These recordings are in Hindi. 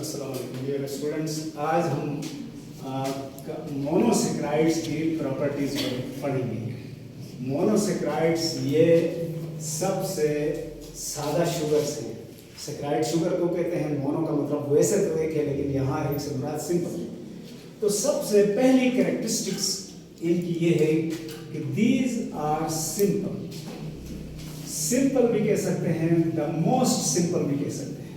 अस्सलाम वालेकुम डियर स्टूडेंट्स। आज हम मोनोसेक्राइड्स की प्रॉपर्टीज पढ़ेंगे। मोनोसेक्राइड्स ये सबसे सादा शुगर्स हैं। सेक्राइड शुगर को कहते हैं। मोनो का मतलब वैसे तो एक है, लेकिन यहाँ एक से मुराद सिंपल है। तो सबसे पहली कैरेक्टरिस्टिक्स इनकी ये है कि दीज आर सिंपल। सिंपल भी कह सकते हैं, द मोस्ट सिंपल भी कह सकते हैं।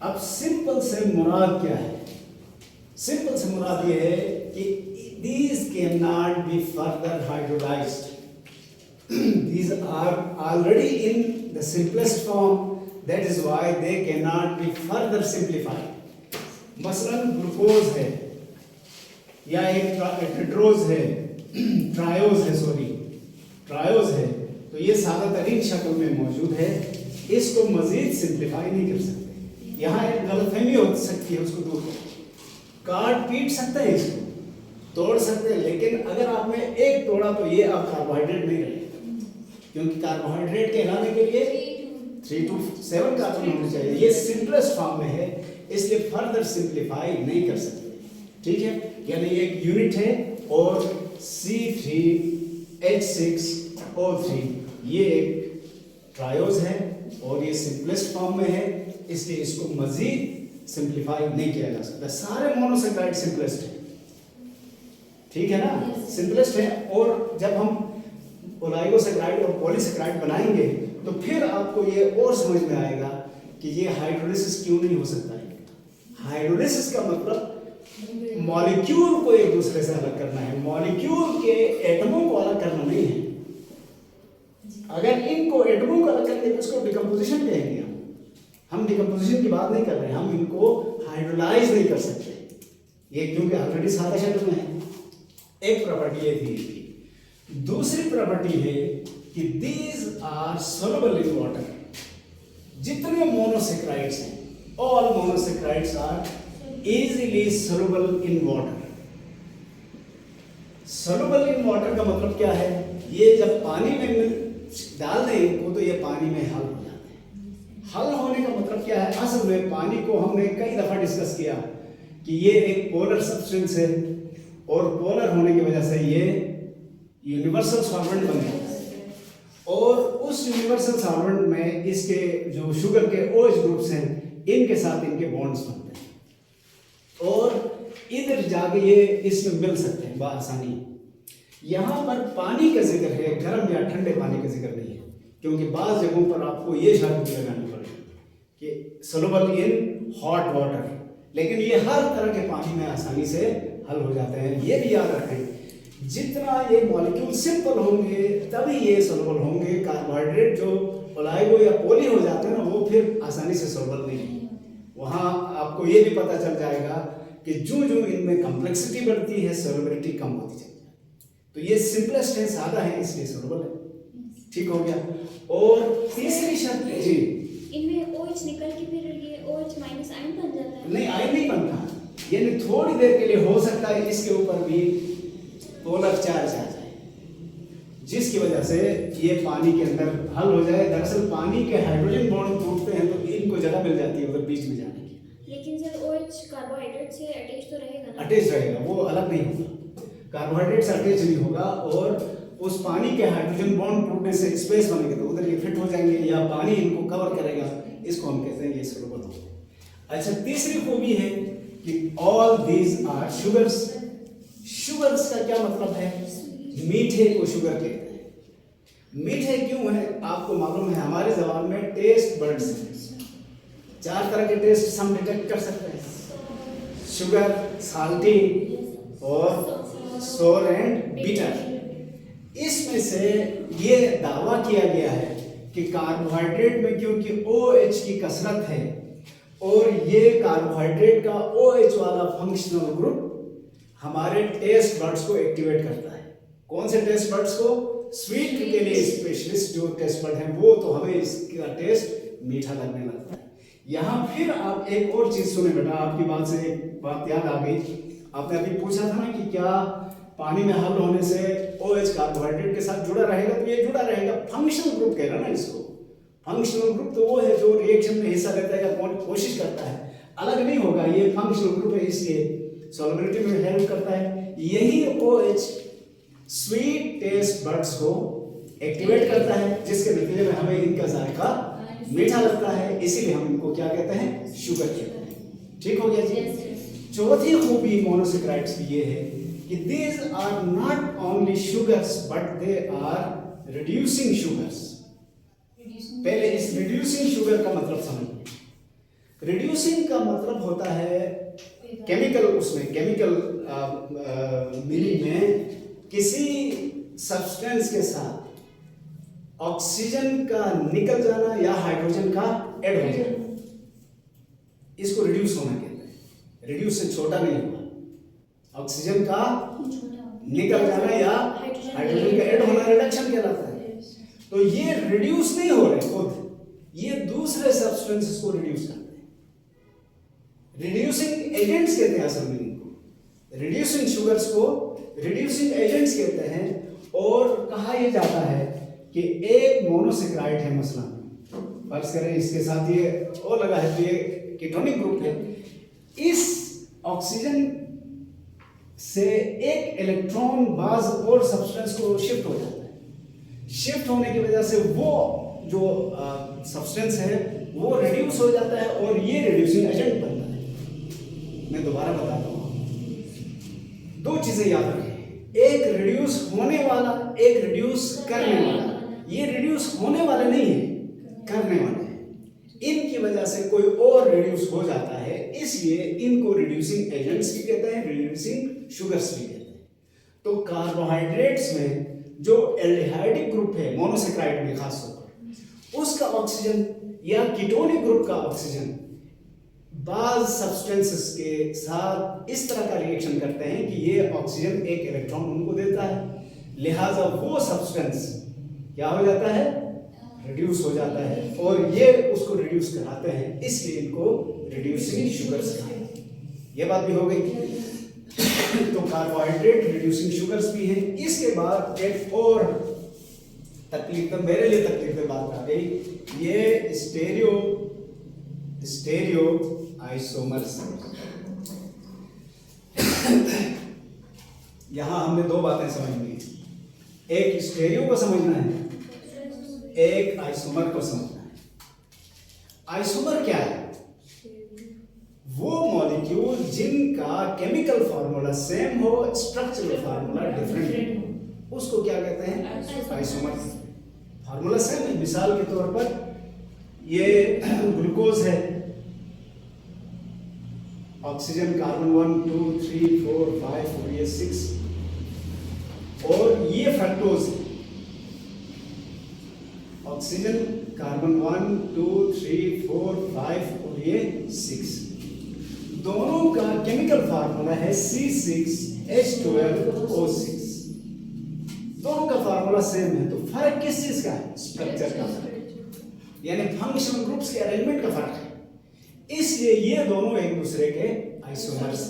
अब सिंपल से मुराद क्या है? सिंपल से मुराद ये है कि these cannot be further hydrolyzed. These are already in the simplest form. That is why they cannot be further simplified. मसलन ग्लूकोज है या एक टेट्रोज है, ट्रायोज है, ट्रायोज है, तो ये सादा तरीन शक्ल में मौजूद है। इसको मजीद सिंप्लीफाई नहीं कर सकते। यहाँ एक गलतफहमी हो सकती है, उसको दूर काट पीट सकते हैं, इसको तोड़ सकते हैं, लेकिन अगर आपने एक तोड़ा तो ये अब कार्बोहाइड्रेट नहीं रहेगा, क्योंकि कार्बोहाइड्रेट कहलाने के लिए 3 to 7 कार्बन होने चाहिए। ये सिंपलेस्ट फॉर्म में है, इसलिए फर्दर सिंप्लीफाई नहीं कर सकते। ठीक है, यानी एक यूनिट है और C3H6O3 ये एक ट्रायोज है और ये सिंपलेस्ट फॉर्म में है, इसलिए इसको मजीद सिंप्लीफाई नहीं किया जा सकता। सारे मोनोसेक्राइड सिंपलेस्ट है, ठीक है ना, सिंपलेस्ट है। और जब हम ओलिगोसेक्राइड और पॉलीसेक्राइड बनाएंगे तो फिर आपको ये और समझ में आएगा कि ये हाइड्रोलिसिस क्यों नहीं हो सकता है। हाइड्रोलिसिस का मतलब मॉलिक्यूल को एक दूसरे से अलग करना है, मॉलिक्यूल के एटमों को अलग करना नहीं है। अगर इनको एटमों को अलग करेंगे तो उसको डिकम्पोजिशन कहेंगे। हम डिकम्पोजिशन की बात नहीं कर रहे हैं, हम इनको हाइड्रोलाइज नहीं कर सकते, ये क्योंकि ऑलरेडी सादा शक्ल में है। एक प्रॉपर्टी ये थी इसकी। दूसरी प्रॉपर्टी है कि these are soluble in water. जितने मोनोसेक्राइड्स हैं, all monosaccharides are easily soluble in water. Soluble in water का मतलब क्या है? ये जब पानी में डाल दें इनको तो ये पानी में हल हो जाते हैं। हल होने का मतलब क्या है? असल में पानी को हमने कई दफा डिस्कस किया कि ये एक पोलर सब्सटेंस है और पोलर होने की वजह से ये यूनिवर्सल सॉल्वेंट बन जाता है। और उस यूनिवर्सल सॉल्वेंट में इसके जो शुगर के OH ग्रुप्स हैं, इनके साथ इनके बॉन्ड्स बनते हैं और इधर जाके ये इसमें मिल सकते हैं बआसानी। यहाँ पर पानी का जिक्र है, गर्म या ठंडे पानी का जिक्र नहीं है, क्योंकि बाज़ जगहों पर आपको ये शर्त लगानी पड़ेगी कि सोलुबल इन हॉट वाटर, लेकिन ये हर तरह के पानी में आसानी से हल हो जाते हैं। ये भी याद रखें, जितना ये मॉलिक्यूल सिंपल होंगे तभी ये सोलुबल होंगे। कार्बोहाइड्रेट जो ओलिगो या पॉली हो जाते हैं ना, वो फिर आसानी से सोलुबल नहीं है। वहाँ आपको ये भी पता चल जाएगा कि जो इनमें कॉम्प्लेक्सिटी बढ़ती है, सोलुबिलिटी कम होती जाती है। तो ये सिंपलेस्ट है, सादा है, इसलिए सोलुबल है। ठीक हो गया। और तीसरी शर्त जी, इनमें OH निकल के फिर ये OH माइनस आयन बन जाता है। नहीं, आयन नहीं बनता, यानी थोड़ी देर के लिए हो सकता है इसके ऊपर भी पोलर चार्ज आ जाए, जिसकी वजह से ये पानी के अंदर हल हो जाए। दरअसल पानी के हाइड्रोजन बॉन्ड टूटते हैं तो इनको जगह मिल जाती है उधर बीच में जाने की। लेकिन सर OH कार्बोहाइड्रेट से अटैच तो रहेगा ना? अटैच रहेगा, वो अलग नहीं होगा। कार्बोहाइड्रेट से अटैच नहीं होगा और उस पानी के हाइड्रोजन बॉन्ड टूटने से स्पेस बनेगा तो उधर ये फिट हो जाएंगे या पानी इनको कवर करेगा। इसको हम कहते हैं ये सोलुबल हो गए। अच्छा, तीसरी खूबी है कि all these are sugars. Sugars का क्या मतलब है? मीठे को शुगर कहते हैं। मीठे क्यों है? आपको मालूम है हमारे ज़बान में टेस्ट बड्स हैं। 4 तरह के टेस्ट हम डिटेक्ट कर सकते हैं, शुगर, साल्टी और सोर एंड बिटर। इसमें से ये दावा किया गया है कि कार्बोहाइड्रेट में क्योंकि OH की कसरत है और ये कार्बोहाइड्रेट का OH वाला फंक्शनल ग्रुप हमारे टेस्ट बड्स को एक्टिवेट करता है। कौन से टेस्ट बड्स को? स्वीट के लिए स्पेशलिस्ट जो टेस्ट बड हैं वो, तो हमें इसका टेस्ट मीठा लगने लगता है। यहाँ फिर आप एक और चीज सुने बेटा, आपकी बात से एक बात याद आ गई। आपने अभी पूछा था ना कि क्या पानी में हल होने से OH कार्बोहाइड्रेट के साथ जुड़ा रहेगा? तो ये जुड़ा रहेगा। फंक्शनल ग्रुप कह रहा ना इसको, फंक्शनल ग्रुप तो वो है जो रिएक्शन में हिस्सा लेता है या कोशिश करता है, अलग नहीं होगा। ये फंक्शनल ग्रुप है, इसलिए सॉल्युबिलिटी में हेल्प करता है। यही OH स्वीट टेस्ट बड्स को एक्टिवेट करता है, जिसके नतीजे में हमें इनका जायका मीठा लगता है, इसीलिए हम इनको क्या कहते हैं, शुगर कहते हैं। ठीक हो गया जी। चौथी खूबी मोनोसेक्राइड्स की ये है कि these are not only sugars but they are reducing sugars. पहले इस रिड्यूसिंग शुगर का मतलब समझिए। रिड्यूसिंग का मतलब होता है केमिकल, उसमें केमिकल मीनिंग में किसी सब्सटेंस के साथ ऑक्सीजन का निकल जाना या हाइड्रोजन का ऐड हो जाना, इसको रिड्यूस होना कहते हैं। रिड्यूस से छोटा नहीं हुआ, ऑक्सीजन का निकल जाना या हाइड्रोजन का ऐड होना रिडक्शन कहलाता है। तो ये रिड्यूस नहीं हो रहे खुद, ये दूसरे सब्सटेंसेस को रिड्यूस करते हैं। रिड्यूसिंग एजेंट्स कहते हैं असल में इनको। रिड्यूसिंग शुगर्स को रिड्यूसिंग एजेंट्स कहते हैं। और कहा यह जाता है कि एक मोनोसेक्राइड है, मसलन फर्ज करें इसके साथ ये O लगा है तो ये कीटोनिक ग्रुप है। इस ऑक्सीजन से एक इलेक्ट्रॉन बाज और सब्सटेंस को शिफ्ट हो जाता है। शिफ्ट होने की वजह से वो जो सब्सटेंस है वो रिड्यूस हो जाता है और ये रिड्यूसिंग एजेंट बनता है। मैं दोबारा बताता हूँ, दो चीजें याद रखें, एक रिड्यूस होने वाला, एक रिड्यूस करने वाला। ये रिड्यूस होने वाले नहीं है, करने वाले हैं। इनकी वजह से कोई और रिड्यूस हो जाता है, इसलिए इनको रिड्यूसिंग एजेंट्स भी कहते हैं, रिड्यूसिंग शुगर्स भी कहते हैं। तो कार्बोहाइड्रेट्स में जो एल्डिहाइडिक ग्रुप है मोनोसेक्राइड में खासतौर पर, उसका ऑक्सीजन या कीटोनिक ग्रुप का ऑक्सीजन बाज सब्सटेंसेस के साथ इस तरह का रिएक्शन करते हैं कि ये ऑक्सीजन एक इलेक्ट्रॉन उनको देता है, लिहाजा वो सब्सटेंस क्या हो जाता है, रिड्यूस हो जाता है और ये उसको रिड्यूस कराते हैं, इसलिए इनको रिड्यूसिंग शुगर्स कहते हैं। ये बात भी हो गई। तो कार्बोहाइड्रेट रिड्यूसिंग शुगर्स भी हैं। इसके बाद एक और तकलीफ, तो मेरे लिए तकलीफ में बात आ गई, ये स्टेरियो आइसोमर्स। यहां हमने दो बातें समझनी है, एक स्टेरियो को समझना है, एक आइसोमर को समझना है। आइसोमर क्या है? वो मॉलिक्यूल जिनका केमिकल फार्मूला सेम हो, स्ट्रक्चरल फार्मूला डिफरेंट हो, उसको क्या कहते हैं, आइसोमर। फार्मूला सेम है, मिसाल के तौर पर ये ग्लूकोज है, ऑक्सीजन कार्बन 1 2 3 4 5 और ये 6, और ये फ्रक्टोज है, ऑक्सीजन कार्बन 1 2 3 4 5 और ये 6। दोनों का केमिकल फार्मूला है C6H12O6। दोनों का फार्मूला सेम है, तो फर्क किस चीज का है, स्ट्रक्चर का फर्क, यानी फंक्शनल ग्रुप्स के अरेंजमेंट का फर्क है। इसलिए ये दोनों एक दूसरे के आइसोमर्स।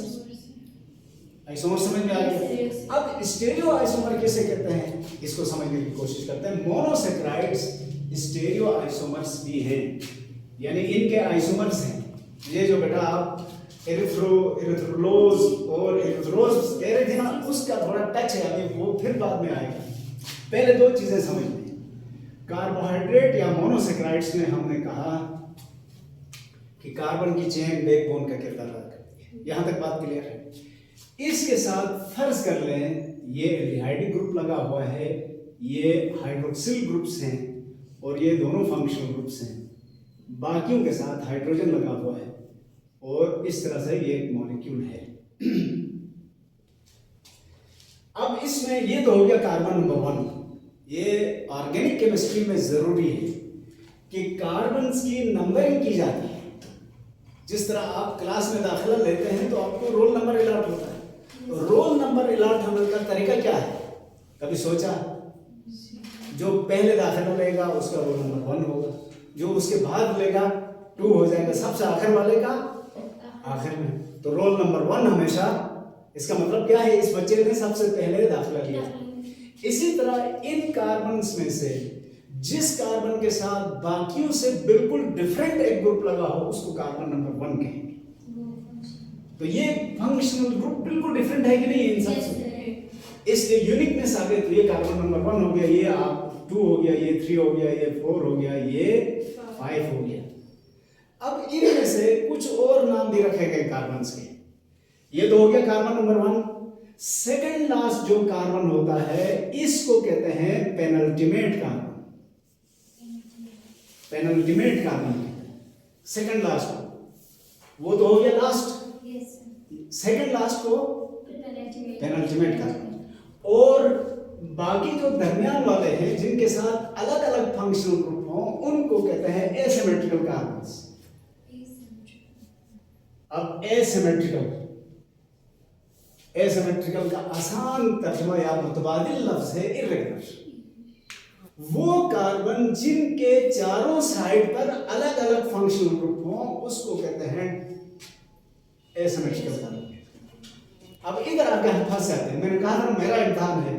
आइसोमर समझ में आ गया? अब स्टेरियो आइसोमर किसे कहते हैं, इसको समझने की कोशिश करते हैं। मोनोसेक्राइड्स स्टेरियो आइसोमर्स भी हैं, यानी इनके आइसोमर्स हैं। ये जो बेटा आप एरिथ्रोलोज और एरिथ्रोज कह रहे थे ना, उसका थोड़ा टच है, अभी वो फिर बाद में आएगा। पहले दो चीजें समझ लें। कार्बोहाइड्रेट या मोनोसेक्राइड्स में हमने कहा कि कार्बन की चेन बैकबोन का किरदार अदा करती है, यहां तक बात क्लियर है। इसके साथ फर्ज कर लें ये एल्डिहाइडिक ग्रुप लगा हुआ है, ये हाइड्रोक्सिल ग्रुप्स हैं और ये दोनों फंक्शनल ग्रुप्स हैं, बाकियों के साथ हाइड्रोजन लगा हुआ है और इस तरह से ये एक मॉलिक्यूल है। अब इसमें ये तो हो गया कार्बन नंबर 1। ये ऑर्गेनिक केमिस्ट्री में जरूरी है कि कार्बन की नंबरिंग की जाती है। जिस तरह आप क्लास में दाखिला लेते हैं तो आपको रोल नंबर अलॉट होता है, तो रोल नंबर अलॉट होने का तरीका क्या है, कभी सोचा? जो पहले दाखिला लेगा उसका रोल नंबर 1 होगा, जो उसके बाद लेगा 2 हो जाएगा, सबसे आखिर वाले का आखिर में। तो रोल नंबर 1 हमेशा, इसका मतलब क्या है, इस बच्चे ने सबसे पहले दाखिला लिया। इसी तरह इन कार्बन्स में से जिस कार्बन के साथ बाकियों से बिल्कुल डिफरेंट एक ग्रुप लगा हो उसको कार्बन नंबर 1 कहेंगे। तो ये फंक्शनल ग्रुप बिल्कुल डिफरेंट है कि नहीं इन सबसे, इसलिए यूनिकनेस आ गई। तो ये कार्बन नंबर 1 हो गया, ये आप 2 हो गया, ये 3 हो गया, ये 4 हो गया, ये 5 हो गया। अब इनमें से कुछ और नाम भी रखे गए कार्बन के। ये तो हो गया कार्बन नंबर 1। सेकंड लास्ट जो कार्बन होता है इसको कहते हैं penultimate carbon. Penultimate carbon second last, वो तो हो गया लास्ट। सेकंड लास्ट को पेनल्टीमेट कार्बन। और बाकी जो दरमियान वाले हैं जिनके साथ अलग अलग फंक्शनल ग्रुप हो उनको कहते हैं एसिमेट्रिकल कार्बन्स। अब एसिमेट्रिकल का आसान तर्जुमा या मुतबादिल लफ्ज है इर्रेगुलर। वो कार्बन जिनके चारों साइड पर अलग अलग फंक्शनल ग्रुप हो उसको कहते हैं एसिमेट्रिकल कार्बन। अब इधर आके हम फंस जाते हैं। मैंने कहा था मेरा इम्तिहान है,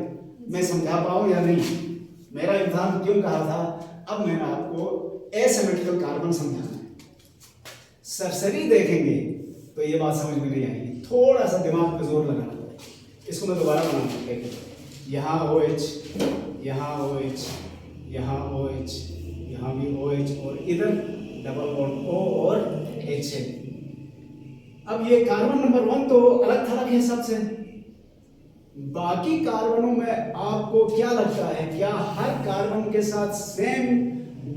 मैं समझा पाऊं या नहीं। मेरा इम्तिहान क्यों कहा था? अब मैंने आपको एसिमेट्रिकल कार्बन समझाना है। सरसरी देखेंगे तो ये बात समझ में नहीं आएगी, थोड़ा सा दिमाग पे जोर लगाना पड़ेगा। इसको मैं दोबारा बनाता हूँ। यहाँ OH, यहाँ OH, यहाँ OH, यहाँ भी OH और इधर डबल बॉन्ड O और H है। अब ये कार्बन नंबर 1 तो अलग थलग है सबसे। बाकी कार्बनों में आपको क्या लगता है, क्या हर कार्बन के साथ सेम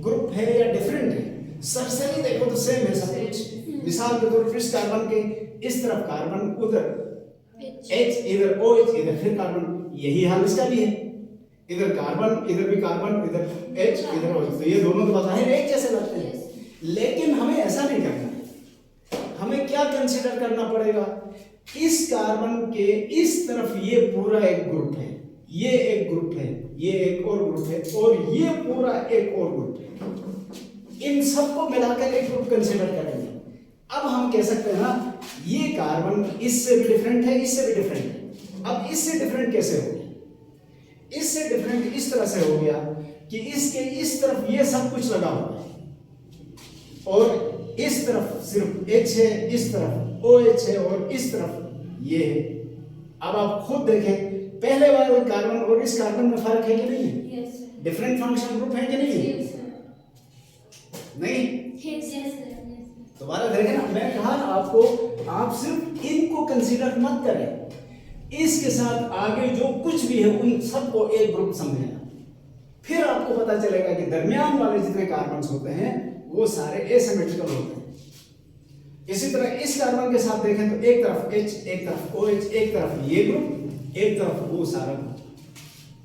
ग्रुप है या डिफरेंट है? सरसरी देखो तो सेम है सब कुछ। मिसाल के तौर पर इस कार्बन के इस तरफ कार्बन, उधर H, इधर OH, इधर फिर कार्बन। यही हाल इसका भी है, इधर कार्बन, इधर भी कार्बन, इधर H, इधर OH। तो ये दोनों तो बताए एक जैसे लगते हैं, लेकिन हमें ऐसा नहीं करना है। हमें क्या कंसीडर करना पड़ेगा? इस कार्बन के इस तरफ ये पूरा एक ग्रुप है, ये एक ग्रुप है, ये एक और ग्रुप है और ये पूरा एक और ग्रुप है। इन सबको मिलाकर एक ग्रुप कंसीडर करेंगे। अब हम कह सकते हैं ना ये कार्बन इससे भी डिफरेंट है, इससे भी डिफरेंट है। अब इससे डिफरेंट कैसे हो गया? इससे डिफरेंट इस तरह से हो गया कि इसके इस तरफ ये सब कुछ लगा हुआ है और इस तरफ सिर्फ H है, इस तरफ OH है और इस तरफ ये है। अब आप खुद देखें, पहले वाले कार्बन और इस कार्बन में फर्क है कि नहीं है? डिफरेंट फंक्शन ग्रुप है कि नहीं है? नहीं? दोबारा देखें ना, मैं कहा आपको, आप सिर्फ इनको कंसीडर मत करें, इसके साथ आगे जो कुछ भी है उन सबको एक ग्रुप समझें। फिर आपको पता चलेगा कि दरमियान वाले जितने कार्बन होते हैं वो सारे एसिमेट्रिकल होते हैं। इसी तरह इस कार्बन के साथ देखें तो एक तरफ H, एक तरफ OH, एक तरफ ये ग्रुप, एक तरफ वो सारा ग्रुप।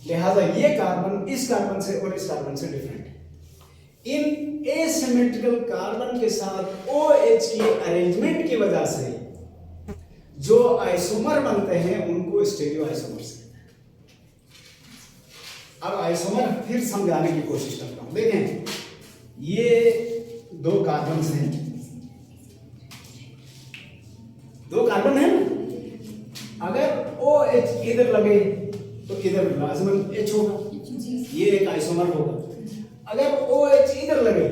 लिहाजा ये कार्बन इस कार्बन से और इस कार्बन से डिफरेंट है। इन एसिमेट्रिकल कार्बन के साथ OH की अरेंजमेंट की वजह से जो आइसोमर बनते हैं उनको स्टीरियो आइसोमर्स कहते हैं। अब आइसोमर फिर समझाने की कोशिश करता हूं। देखें, ये दो कार्बन हैं, दो कार्बन है ना। अगर OH इधर लगे तो इधर लाजमन H होगा, ये एक आइसोमर होगा। अगर OH इधर लगे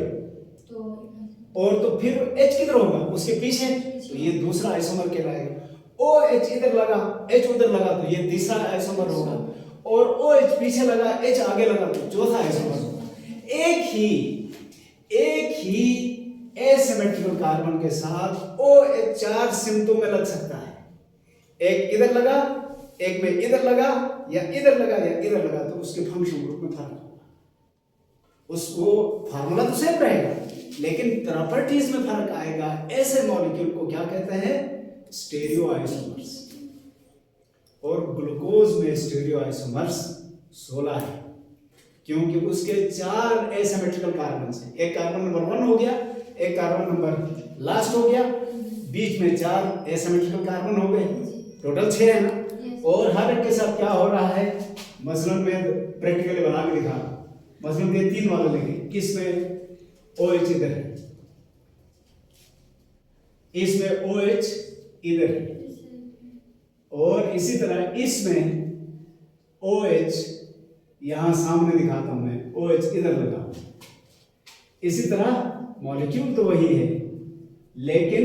और तो फिर H किधर होगा, उसके पीछे, तो ये दूसरा आइसोमर कहलाएगा। OH इधर लगा, H उधर लगा तो ये तीसरा आइसोमर होगा और OH पीछे लगा, H आगे लगा तो चौथा आइसोमर होगा। एक ही एसिमेट्रिकल कार्बन के साथ OH 4 सिमटों में लग सकता है। एक इधर लगा, एक में इधर लगा, या इधर लगा या इधर लगा, तो उसके फंक्शन ग्रुप में फर्क होगा। उसको फार्मूला तो सेम रहेगा लेकिन प्रॉपर्टीज में फर्क आएगा। ऐसे मॉलिक्यूल को क्या कहते हैं? Stereo isomers. और ग्लूकोज में स्टीरियो आइसोमर्स 16 है क्योंकि उसके 4 एसिमेट्रिकल कार्बन हैं। एक कार्बन नंबर 1 हो गया, एक कार्बन नंबर लास्ट हो गया, बीच में 4 एसिमेट्रिकल कार्बन हो गए, टोटल 6 है ना। और हर एक के साथ क्या हो रहा है, मसलन में प्रैक्टिकली बना के दिखा। मसलन ये 3 वाले लेंगे, किसमें OH इधर है, इसमें OH इधर है, और इसी तरह इसमें OH यहां सामने दिखाता हूं मैं, OH इधर लगा हुआ है। इसी तरह मॉलिक्यूल तो वही है, लेकिन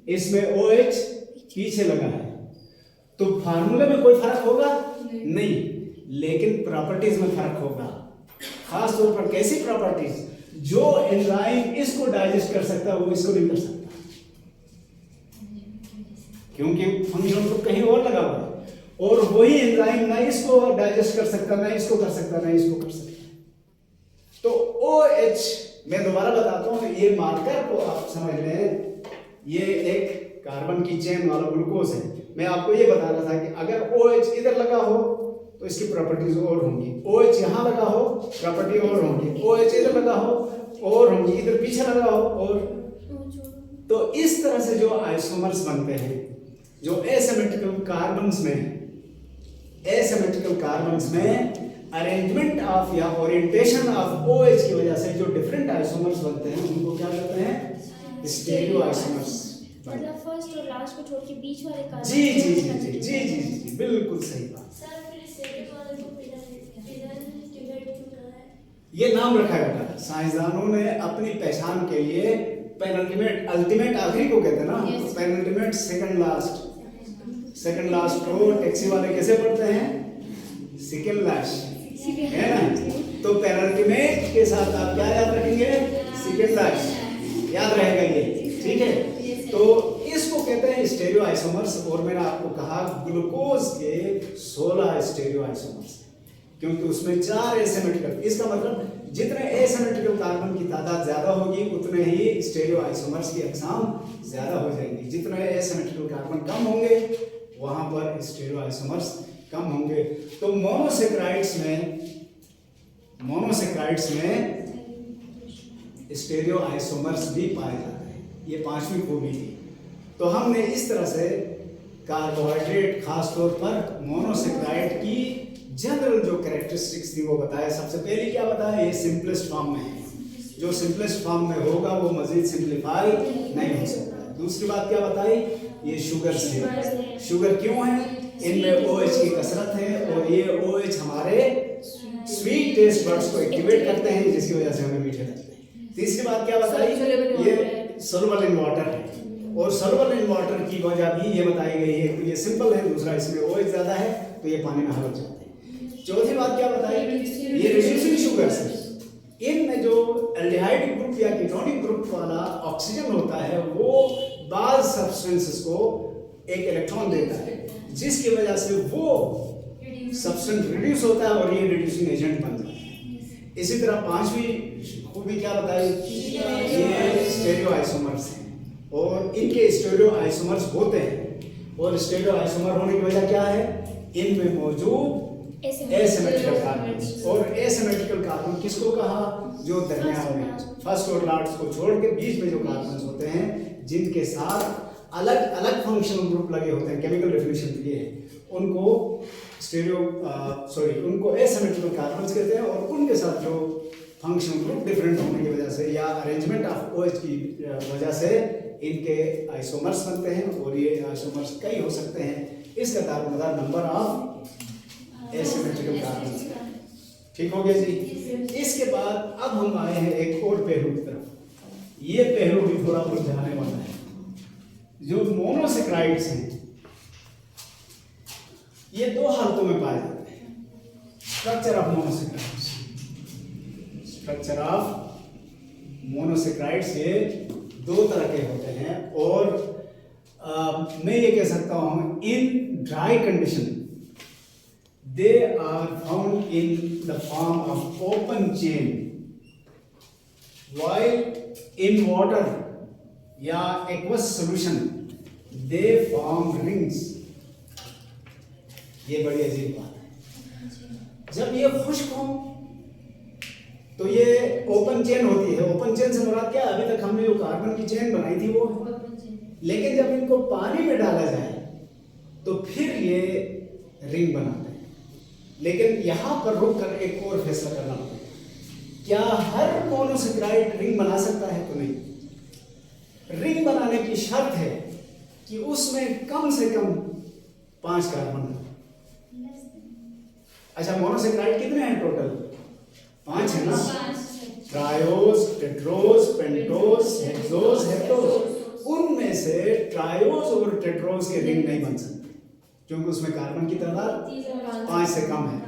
इसमें OH पीछे लगा है, तो फार्मूले में कोई फर्क होगा नहीं, लेकिन प्रॉपर्टीज में फर्क होगा। खास तौर पर कैसी प्रॉपर्टीज? जो एंजाइम इसको डाइजेस्ट कर सकता है वो इसको नहीं कर सकता, क्योंकि फंक्शनल ग्रुप कहीं और लगा हुआ है, और वही एंजाइम ना इसको डाइजेस्ट कर सकता, ना इसको कर सकता, ना इसको कर सकता। तो OH मैं दोबारा बताता हूं, ये मार्कर को आप समझ लें, ये एक कार्बन की चेन वाला ग्लूकोज है। मैं आपको ये बता रहा था कि अगर OH इधर लगा हो तो इसकी प्रॉपर्टीज और होंगी, OH यहां लगा हो प्रॉपर्टी और होंगी, OH इधर लगा हो और होंगी, इधर पीछे लगा हो और। तो इस तरह से जो आइसोमर्स बनते हैं, जो एसिमेट्रिकल कार्बन्स में अरेंजमेंट ऑफ या ओरिएंटेशन ऑफ OH की वजह से जो डिफरेंट आइसोमर्स बनते हैं उनको क्या कहते हैं? Stereo isomers. मतलब फर्स्ट और लास्ट को छोड़ के बीच वाले कार्बन। जी जी जी जी जी जी जी बिल्कुल सही बात। सर फिर स्टेरियो वाले को ये नाम रखा गया था साइंसदानों ने अपनी पहचान के लिए। पेनल्टीमेट अल्टीमेट आखिरी को कहते हैं ना, पेनल्टीमेट सेकंड लास्ट को टैक्सी वाले कैसे पढ़ते हैं? सेकंड लास्ट, है ना? तो पेनल्टीमेट के साथ आप क्या याद रखेंगे? सेकंड लास्ट याद रहेगा ये, ठीक है? तो इसको कहते हैं स्टीरियो आइसोमर्स। और मैंने आपको कहा ग्लूकोज के 16 स्टीरियो आइसोमर्स, क्योंकि उसमें 4 एसिमेट्रिकल, इसका मतलब जितने एसिमेट्रिकल कार्बन की तादाद ज्यादा होगी उतने ही स्टीरियो आइसोमर्स की अक़साम ज्यादा हो जाएंगी। जितने एसिमेट्रिकल कार्बन कम होंगे वहां पर स्टीरियो आइसोमर्स कम होंगे। तो मोनोसेक्राइड्स में स्टीरियो आइसोमर्स भी पाए जाते हैं। ये 5वीं खूबी थी। तो हमने इस तरह से कार्बोहाइड्रेट, खास तौर पर मोनोसेक्राइड की जनरल जो कैरेक्टरिस्टिक्स थी वो बताया। सबसे पहले क्या बताया? ये सिंपलेस्ट फॉर्म में है, जो सिंपलेस्ट फॉर्म में होगा वो मजीद सिंप्लीफाई नहीं हो सकता। दूसरी बात क्या बताई? ये शुगर है। शुगर क्यों है? इनमें OH की कसरत है और ये OH हमारे स्वीट टेस्ट बड्स को एक्टिवेट करते हैं, जिसकी वजह से हमें मीठे लगते हैं। तीसरी बात क्या बताई? ये सॉल्युबल इन वाटर है, और सॉल्युबल इन वाटर की वजह भी ये बताई गई है कि ये सिंपल है, दूसरा इसमें OH ज्यादा है तो ये पानी में हल जाते हैं। चौथी बात क्या बताई? ये रिड्यूसिंग शुगर्स है। इनमें जो एल्डिहाइड ग्रुप या कीटोनिक ग्रुप वाला ऑक्सीजन होता है वो बाज सब्सटेंसेस को एक इलेक्ट्रॉन देता है, जिसकी वजह से वो सब्सटेंस रिड्यूस होता है और ये रिड्यूसिंग एजेंट बन जाता है। इसी तरह 5वीं खूबी क्या बताई? ये स्टीरियो आइसोमर्स हैं, और इनके स्टीरियो आइसोमर्स होते हैं। और स्टीरियो आइसोमर होने की वजह क्या है? इनमें मौजूद एसिमेट्रिकल कार्बन। और एसिमेट्रिकल कार्बन किसको कहा? जो दरमियान में फर्स्ट और लास्ट को छोड़ के बीच में जो कार्बन होते हैं, जिनके साथ अलग अलग फंक्शनल ग्रुप लगे होते हैं, केमिकल डेफिनेशन ये है, उनको उनको एसिमेट्रिकल कार्बन्स कहते हैं। और उनके साथ जो फंक्शनल ग्रुप डिफरेंट होने की वजह से या अरेंजमेंट ऑफ OH की वजह से इनके आइसोमर्स बनते हैं, और ये आइसोमर्स कई हो सकते हैं। इसका दारोमदार नंबर ऑफ एसिमेट्रिकल कार्बन्स। ठीक हो गया जी? इसके बाद अब हम आए हैं एक और पहलू की तरफ। ये पहलू भी थोड़ा उलझाने वाला है। जो मोनोसेक्राइड्स हैं ये 2 हालतों में पाए जाते हैं। स्ट्रक्चर ऑफ मोनोसेक्राइड्स ये 2 तरह के होते हैं, और मैं ये कह सकता हूं in dry condition they are found in the form of open chain, while in water या aqueous solution they form rings। ये बड़ी अजीब बात है। जब ये खुश्क हो तो ये ओपन चेन होती है। ओपन चेन से मुराद क्या? अभी तक हमने जो कार्बन की चेन बनाई थी वो, लेकिन जब इनको पानी में डाला जाए तो फिर ये रिंग बनाते हैं। लेकिन यहां पर रुक कर एक और फैसला करना पड़ेगा, क्या हर मोनोसेक्राइड रिंग बना सकता है? तो नहीं। रिंग बनाने की शर्त है कि उसमें कम से कम 5 कार्बन हो। अच्छा, मोनोसेक्राइड कितने हैं टोटल? 5 है ना, triose, tetrose, pentose, hexose, heptose. उनमें से ट्रायोज और टेट्रोज के रिंग नहीं बन सकते क्योंकि उसमें कार्बन की तादाद 5 से कम है।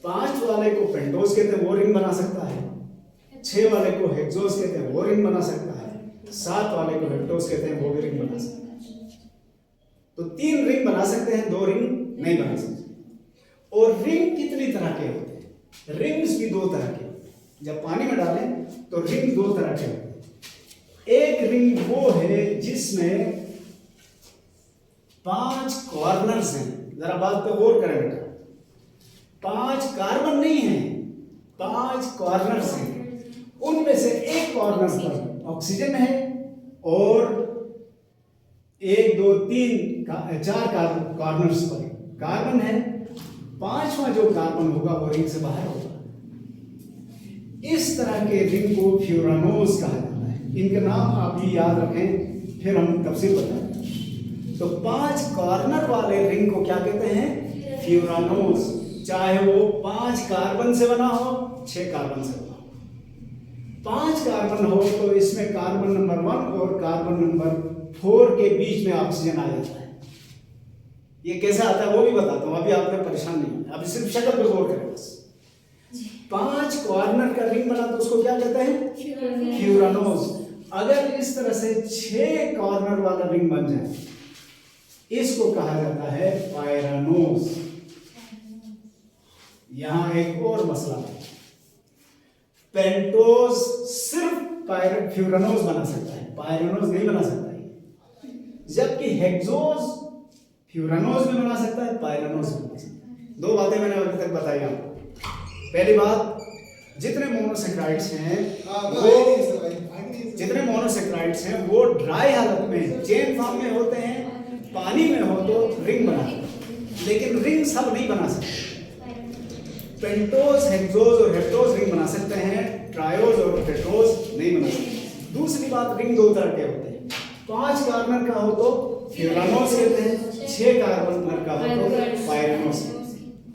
5 वाले को पेंटोज कहते हैं, वो रिंग बना सकता है। 6 वाले को हेक्सोज कहते हैं, वो रिंग बना सकता है। 7 वाले को हेप्टोज कहते हैं, वो भी रिंग बना सकता है। तो 3 रिंग बना सकते हैं, 2 रिंग नहीं बना सकते। और रिंग कितनी तरह के होते हैं? रिंग्स भी 2 तरह के होते हैं। जब पानी में डालें तो रिंग 2 तरह के होते हैं। एक रिंग वो है जिसमें 5 कॉर्नर्स हैं। जरा बात पे गौर करें बेटा, 5 कार्बन नहीं है, 5 कॉर्नर्स हैं। उनमें से एक कॉर्नर पर ऑक्सीजन है और 1 2 3 4 कॉर्नर्स पर कार्बन है। 5वां जो कार्बन होगा वो रिंग से बाहर होगा। इस तरह के रिंग को फ्यूरानोज कहा जाता है। इनके नाम आप भी याद रखें, फिर हम तफसील बताएं। तो 5 कॉर्नर वाले रिंग को क्या कहते हैं? फ्यूरानोज। चाहे वो 5 कार्बन से बना हो, 6 कार्बन से बना हो। 5 कार्बन हो तो इसमें कार्बन नंबर 1 और कार्बन नंबर 4 के बीच में ऑक्सीजन आ जाता है। ये कैसे आता है वो भी बताता हूं, अभी आपने परेशान नहीं होना, अभी सिर्फ शक्ल पे गौर करें बस। 5 कॉर्नर का रिंग बना तो उसको क्या कहते हैं? फ्यूरानोज। अगर इस तरह से 6 कॉर्नर वाला रिंग बन जाए, इसको कहा जाता है पायरानोज। यहां एक और मसला है, पेंटोज सिर्फ फ्यूरानोज बना सकता है, पायरानोज नहीं बना सकता है। जबकि हेक्सोज फ्यूरानोज भी बना सकता है, पायरानोज भी बना सकता है। 2 बातें मैंने अभी तक बताई आपको। पहली बात, जितने मोनोसेक्राइड्स हैं वो ड्राई हालत में चेन फॉर्म में होते हैं। पानी में हो तो रिंग बनाते हैं, लेकिन रिंग सब नहीं बना सकते। पेंटोज, हेक्सोज और हेप्टोज रिंग बना सकते हैं, ट्रायोज और टेट्रोज नहीं बना सकते। दूसरी बात, रिंग 2 तरह के होते हैं। 5 कार्बन का हो तो फ्यूरानोज कहते हैं, 6 कार्बन का हो तो पायरानोज।